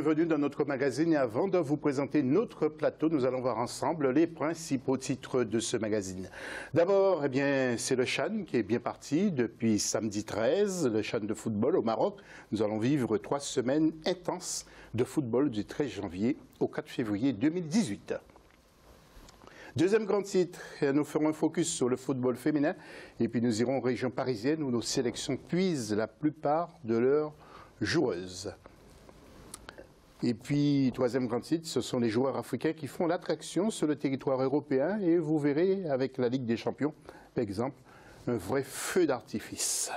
Bienvenue dans notre magazine et avant de vous présenter notre plateau, nous allons voir ensemble les principaux titres de ce magazine. D'abord, c'est le CHAN qui est bien parti depuis samedi 13, le CHAN de football au Maroc. Nous allons vivre 3 semaines intenses de football du 13 janvier au 4 février 2018. Deuxième grand titre, nous ferons un focus sur le football féminin et puis nous irons en région parisienne où nos sélections puisent la plupart de leurs joueuses. Et puis, troisième grand titre, ce sont les joueurs africains qui font l'attraction sur le territoire européen et vous verrez avec la Ligue des Champions, par exemple, un vrai feu d'artifice.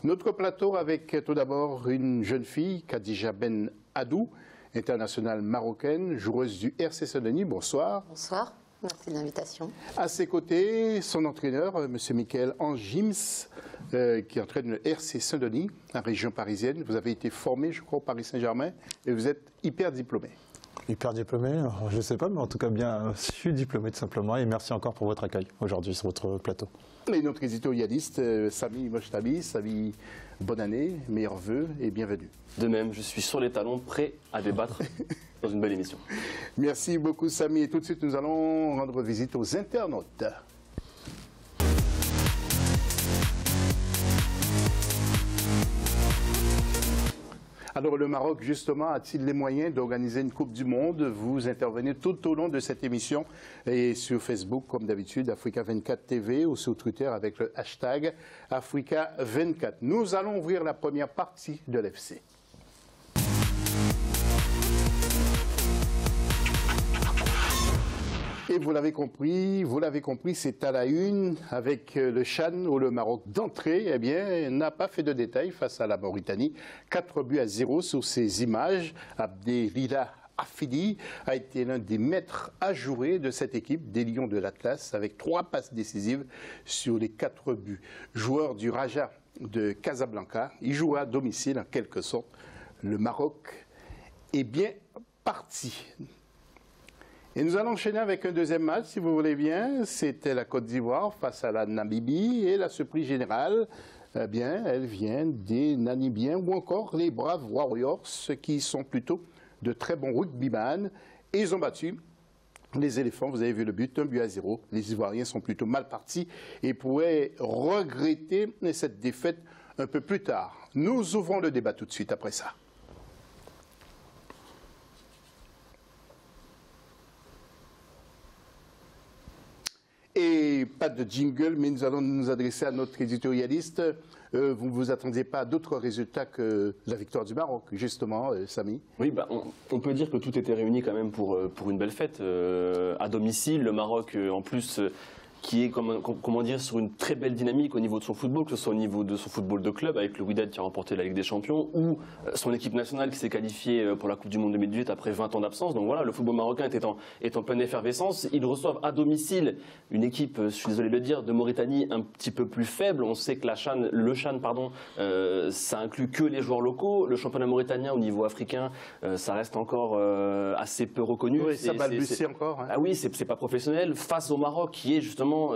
Notre plateau avec tout d'abord une jeune fille, Khadija Ben Adou, internationale marocaine, joueuse du RC Saint-Denis. Bonsoir. Bonsoir, merci de l'invitation. À ses côtés, son entraîneur, M. Michael Angims, qui entraîne le RC Saint-Denis, en région parisienne. Vous avez été formé, je crois, au Paris Saint-Germain et vous êtes hyper diplômé. Hyper diplômé, je ne sais pas, mais en tout cas bien, je suis diplômé tout simplement et merci encore pour votre accueil aujourd'hui sur votre plateau. Et notre éditorialiste, Sami Mochtabi. Sami, bonne année, meilleurs vœux et bienvenue. De même, je suis sur les talons, prêt à débattre dans une belle émission. Merci beaucoup Sami et tout de suite nous allons rendre visite aux internautes. Alors le Maroc, justement, a-t-il les moyens d'organiser une Coupe du Monde? Vous intervenez tout au long de cette émission et sur Facebook, comme d'habitude, Africa 24 TV ou sur Twitter avec le hashtag Africa 24. Nous allons ouvrir la première partie de l'FC. Et vous l'avez compris, c'est à la une avec le CHAN où le Maroc d'entrée, n'a pas fait de détails face à la Mauritanie. 4-0 sur ces images. Abdelila Affidi a été l'un des maîtres ajourés de cette équipe des Lions de l'Atlas avec 3 passes décisives sur les 4 buts. Joueur du Raja de Casablanca, il joue à domicile en quelque sorte. Le Maroc est bien parti. Et nous allons enchaîner avec un deuxième match, si vous voulez bien. C'était la Côte d'Ivoire face à la Namibie. Et la surprise générale, elle vient des Namibiens ou encore les Braves Warriors, qui sont plutôt de très bons rugbyman. Et ils ont battu les éléphants. Vous avez vu le but, 1-0. Les Ivoiriens sont plutôt mal partis et pourraient regretter cette défaite un peu plus tard. Nous ouvrons le débat tout de suite après ça. Et pas de jingle, mais nous allons nous adresser à notre éditorialiste. Vous ne vous attendiez pas à d'autres résultats que la victoire du Maroc, justement, Sami? Oui, on peut dire que tout était réuni quand même pour une belle fête. À domicile, le Maroc, en plus, qui est comment dire, sur une très belle dynamique au niveau de son football, que ce soit au niveau de son football de club, avec le Wydad qui a remporté la Ligue des Champions, ou son équipe nationale qui s'est qualifiée pour la Coupe du Monde 2018 après 20 ans d'absence. Donc voilà, le football marocain est en pleine effervescence. Ils reçoivent à domicile une équipe, je suis désolé de le dire, de Mauritanie un petit peu plus faible. On sait que le CHAN, ça inclut que les joueurs locaux. Le championnat mauritanien au niveau africain, ça reste encore assez peu reconnu. Oui, ça balbutie encore. Hein. Ah oui, c'est pas professionnel. Face au Maroc,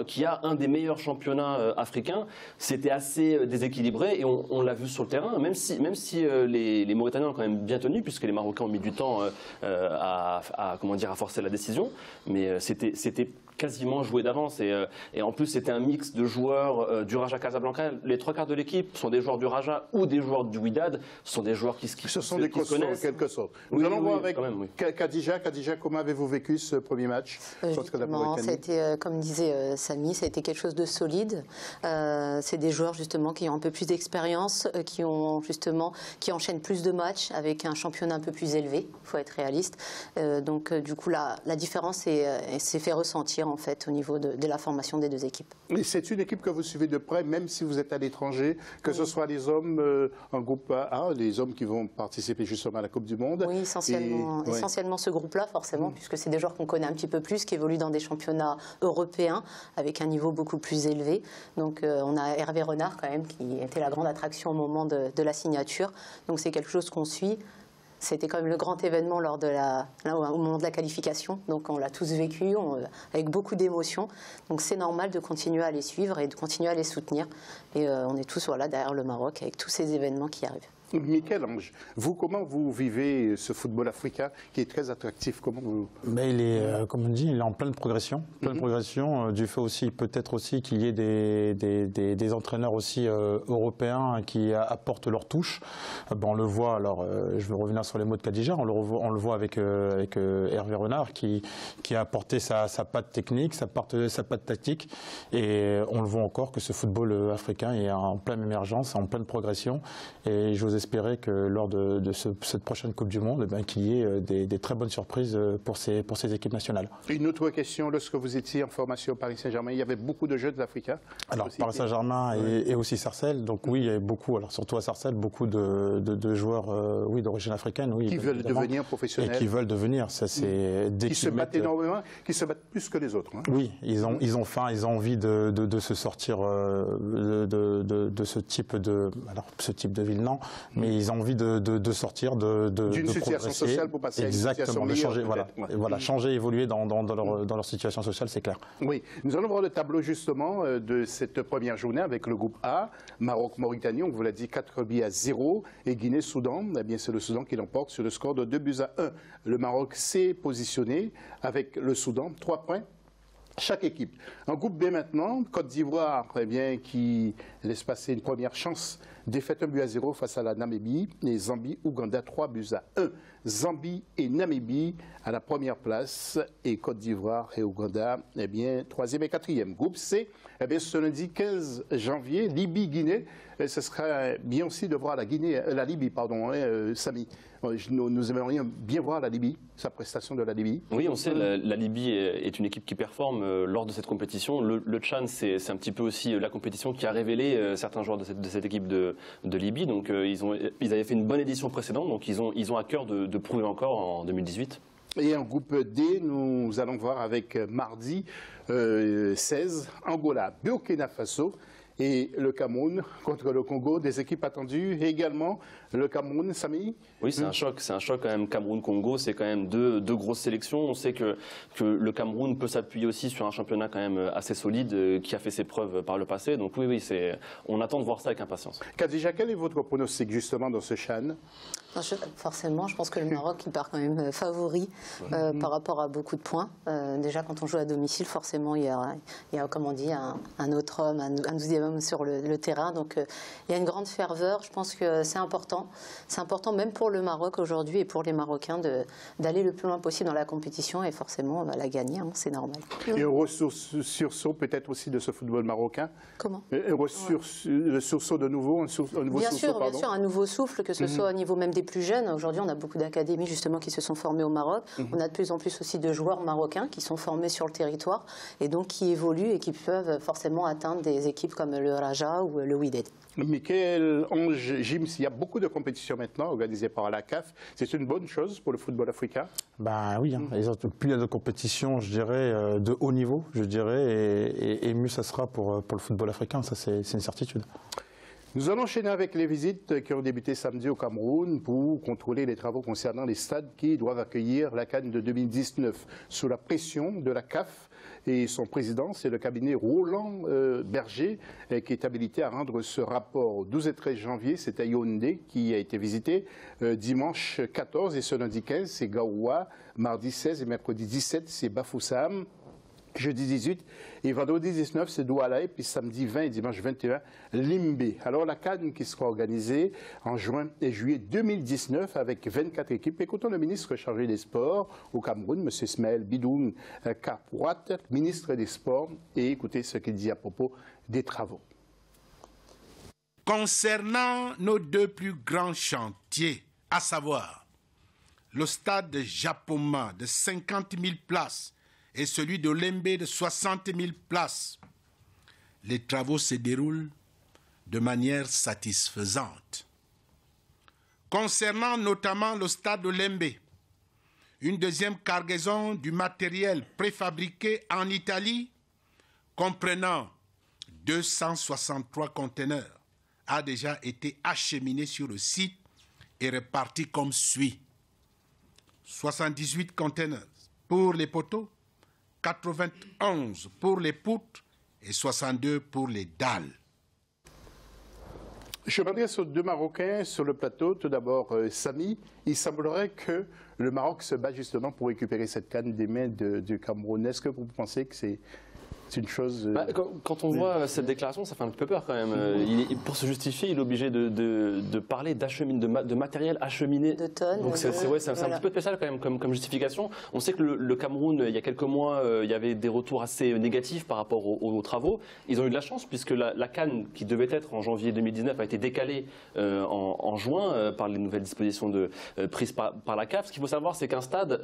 qui a un des meilleurs championnats africains, c'était assez déséquilibré et on l'a vu sur le terrain, même si les Mauritaniens ont quand même bien tenu, puisque les Marocains ont mis du temps à forcer la décision, mais c'était quasiment joué d'avance et en plus c'était un mix de joueurs du Raja Casablanca. Les 3/4 de l'équipe sont des joueurs du Raja ou des joueurs du Wydad, ce sont des joueurs qui ce sont des costauds en quelque sorte. Nous allons voir avec Khadija. Khadija, comment avez-vous vécu ce premier match? Ça a été, comme disait Sami, ça a été quelque chose de solide. C'est des joueurs justement qui ont un peu plus d'expérience, qui enchaînent plus de matchs avec un championnat un peu plus élevé. Il faut être réaliste. Donc du coup la différence s'est fait ressentir en fait au niveau de la formation des deux équipes. Mais c'est une équipe que vous suivez de près, même si vous êtes à l'étranger, que ce soit les hommes en groupe A, les hommes qui vont participer justement à la Coupe du Monde. Oui, essentiellement ce groupe-là, forcément, puisque c'est des joueurs qu'on connaît un petit peu plus, qui évoluent dans des championnats européens avec un niveau beaucoup plus élevé. Donc on a Hervé Renard quand même, qui était la grande attraction au moment de la signature. Donc c'est quelque chose qu'on suit. C'était quand même le grand événement au moment de la qualification. Donc on l'a tous vécu avec beaucoup d'émotions. Donc c'est normal de continuer à les suivre et de continuer à les soutenir. Et on est tous derrière le Maroc avec tous ces événements qui arrivent. Michel-Ange, vous, comment vous vivez ce football africain qui est très attractif? Comment vous... Mais il est, comme on dit, il est en pleine progression. Du fait aussi, peut-être aussi qu'il y ait des entraîneurs aussi européens qui apportent leur touche. On le voit, alors je vais revenir sur les mots de Khadija, on le voit avec Hervé Renard qui a apporté sa patte technique, sa patte tactique. Et on le voit encore que ce football africain est en pleine émergence, en pleine progression. Et j'ose espérer que lors de cette prochaine Coupe du Monde, qu'il y ait des très bonnes surprises pour ces équipes nationales. Une autre question, lorsque vous étiez en formation au Paris Saint-Germain, il y avait beaucoup de jeunes africains? Alors, Paris Saint-Germain et aussi Sarcelles, donc oui, il y avait beaucoup, alors surtout à Sarcelles, beaucoup de joueurs oui, d'origine africaine. Oui, qui veulent devenir professionnels. Et qui veulent devenir, ça c'est... Qui se battent énormément, qui se battent plus que les autres. Hein. Oui, ils ont faim, ils ont envie de se sortir de ce type de ville, non, mais ils ont envie de sortir, d'une situation sociale pour passer à une situation meilleure. Exactement, changer, évoluer dans leur situation sociale, c'est clair. Oui, nous allons voir le tableau justement de cette première journée avec le groupe A, Maroc-Mauritanie, on vous l'a dit 4-0, et Guinée-Soudan, eh bien c'est le Soudan qui l'emporte sur le score de 2-1. Le Maroc s'est positionné avec le Soudan, 3 points. Chaque équipe. En groupe B maintenant, Côte d'Ivoire, eh bien, qui laisse passer une première chance. Défaite 1-0 face à la Namibie. Et Zambie, Ouganda 3-1. Zambie et Namibie à la première place. Et Côte d'Ivoire et Ouganda, eh bien, 3e et 4e. Groupe C, eh bien, ce lundi 15 janvier, Libye-Guinée. Ce sera bien aussi de voir la Libye, Samy. Nous aimerions bien voir la Libye, sa prestation de la Libye. Oui, on sait la Libye est une équipe qui performe lors de cette compétition. Le Tchad, c'est un petit peu aussi la compétition qui a révélé certains joueurs de cette équipe de Libye. Donc ils avaient fait une bonne édition précédente, donc ils ont à cœur de prouver encore en 2018. Et en groupe D, nous allons voir avec mardi 16, Angola, Burkina Faso. Et le Cameroun contre le Congo, des équipes attendues. Et également le Cameroun, Samy. Oui, c'est un choc quand même. Cameroun-Congo, c'est quand même deux grosses sélections. On sait que le Cameroun peut s'appuyer aussi sur un championnat quand même assez solide qui a fait ses preuves par le passé. Donc oui, on attend de voir ça avec impatience. Khadija, quel est votre pronostic justement dans ce CHAN? Forcément, je pense que le Maroc il part quand même favori par rapport à beaucoup de points. Déjà, quand on joue à domicile, forcément, il y a comme on dit, un autre homme, un 12e homme sur le terrain. Donc, il y a une grande ferveur. Je pense que c'est important. C'est important même pour le Maroc aujourd'hui et pour les Marocains d'aller le plus loin possible dans la compétition et forcément la gagner. Hein, c'est normal. Et heureux sursaut peut-être aussi de ce football marocain. Comment? Heureux le sursaut de nouveau, un nouveau bien sursaut, sûr, bien sûr, un nouveau souffle, que ce soit au niveau même des plus jeunes. Aujourd'hui, on a beaucoup d'académies justement qui se sont formées au Maroc. On a de plus en plus aussi de joueurs marocains qui sont formés sur le territoire et donc qui évoluent et qui peuvent forcément atteindre des équipes comme le Raja ou le Wydad. Michel-Ange, Gims, il y a beaucoup de compétitions maintenant organisées par la CAF. C'est une bonne chose pour le football africain? Ben oui, plus il y a de compétitions, je dirais, de haut niveau, je dirais, et mieux ça sera pour le football africain, ça c'est une certitude. Nous allons enchaîner avec les visites qui ont débuté samedi au Cameroun pour contrôler les travaux concernant les stades qui doivent accueillir la CAN de 2019. Sous la pression de la CAF et son président, c'est le cabinet Roland Berger qui est habilité à rendre ce rapport. 12 et 13 janvier, c'est à Yaoundé qui a été visité. Dimanche 14 et ce lundi 15, c'est Gaoua. Mardi 16 et mercredi 17, c'est Bafoussam. Jeudi 18 et vendredi 19, c'est Douala, et puis samedi 20 et dimanche 21, Limbe. Alors la CAN qui sera organisée en juin et juillet 2019 avec 24 équipes. Écoutons le ministre chargé des Sports au Cameroun, M. Ismaël Bidoun Kapouat, ministre des Sports, et écoutez ce qu'il dit à propos des travaux. Concernant nos deux plus grands chantiers, à savoir le stade de Japoma de 50 000 places, et celui de Lembe de 60 000 places. Les travaux se déroulent de manière satisfaisante. Concernant notamment le stade de Lembe, une deuxième cargaison du matériel préfabriqué en Italie, comprenant 263 conteneurs, a déjà été acheminée sur le site et répartie comme suit. 78 conteneurs pour les poteaux, 91 pour les poutres et 62 pour les dalles. Je m'adresse aux deux Marocains sur le plateau. Tout d'abord, Samy, il semblerait que le Maroc se bat justement pour récupérer cette CAN des mains du Cameroun. Est-ce que vous pensez que c'est une chose... Quand on voit cette déclaration, ça fait un petit peu peur quand même. Pour se justifier, il est obligé de parler de matériel acheminé. De tonnes. Donc c'est un petit peu spécial quand même comme justification. On sait que le Cameroun, il y a quelques mois, il y avait des retours assez négatifs par rapport aux travaux. Ils ont eu de la chance puisque la CAN, qui devait être en janvier 2019, a été décalée en juin par les nouvelles dispositions prises par la CAF. Ce qu'il faut savoir, c'est qu'un stade,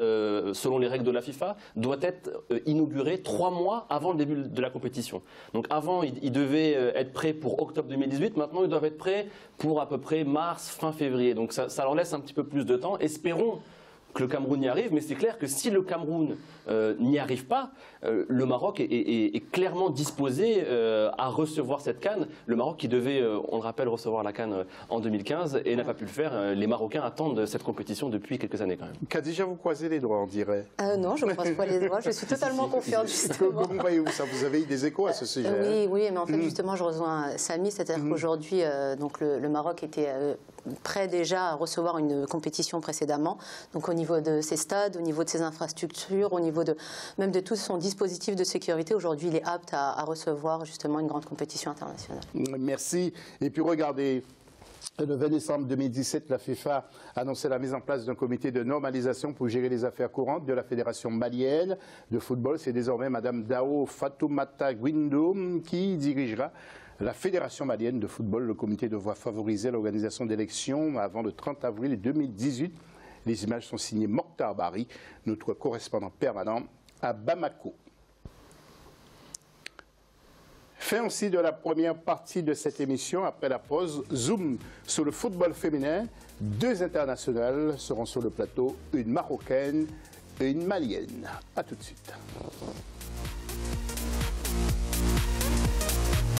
selon les règles de la FIFA, doit être inauguré 3 mois avant le début de la compétition. Donc avant, ils devaient être prêts pour octobre 2018. Maintenant, ils doivent être prêts pour à peu près mars, fin février. Donc ça leur laisse un petit peu plus de temps. Espérons que le Cameroun y arrive, mais c'est clair que si le Cameroun n'y arrive pas, le Maroc est clairement disposé à recevoir cette CAN. Le Maroc qui devait, on le rappelle, recevoir la CAN en 2015 et n'a pas pu le faire. Les Marocains attendent cette compétition depuis quelques années quand même. Khadija, vous croisez les doigts, on dirait. Non, je ne croise pas les doigts. Je suis totalement confiante, justement. Comment voyez-vous ça? Vous avez eu des échos à ce sujet? Oui, mais en fait, justement, je rejoins Samy. C'est-à-dire qu'aujourd'hui, donc le Maroc était prêt déjà à recevoir une compétition précédemment. Donc au niveau de ses stades, au niveau de ses infrastructures, au niveau même de tout son dispositif de sécurité, aujourd'hui il est apte à recevoir justement une grande compétition internationale. Merci. Et puis regardez, le 20 décembre 2017, la FIFA a annoncé la mise en place d'un comité de normalisation pour gérer les affaires courantes de la Fédération malienne de football. C'est désormais Mme Dao Fatoumata Guindoum qui dirigera la Fédération malienne de football. Le comité devra favoriser l'organisation d'élections avant le 30 avril 2018. Les images sont signées Mokhtar Bari, notre correspondant permanent à Bamako. Fin aussi de la première partie de cette émission. Après la pause, zoom sur le football féminin. 2 internationales seront sur le plateau, une marocaine et une malienne. A tout de suite.